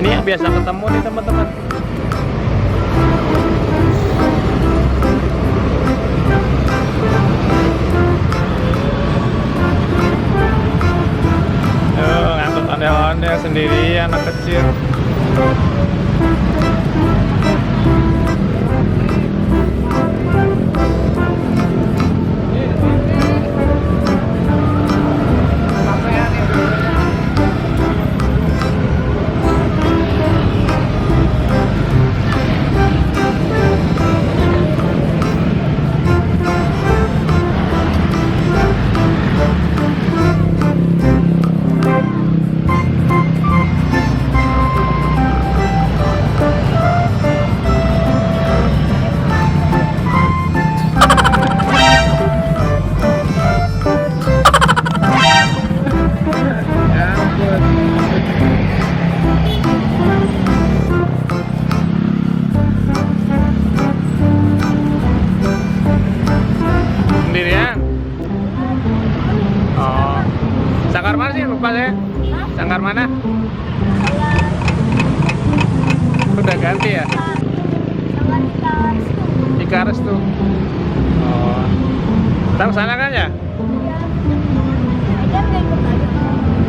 Ini yang biasa ketemu nih teman-teman. Ngangkut ondel-ondel sendiri anak kecil. Sendirian? Oh, sangkar mana sih lupa saya? Sangkar mana? Udah ganti ya? Ikares tuh. Oh, tahu sana kan ya?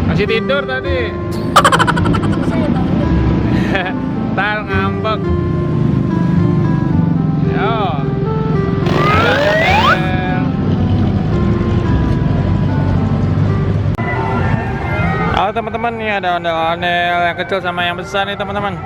Masih tidur tadi. Tar ngambek. Yo. Halo teman-teman, nih ada ondel-ondel yang kecil sama yang besar nih teman-teman.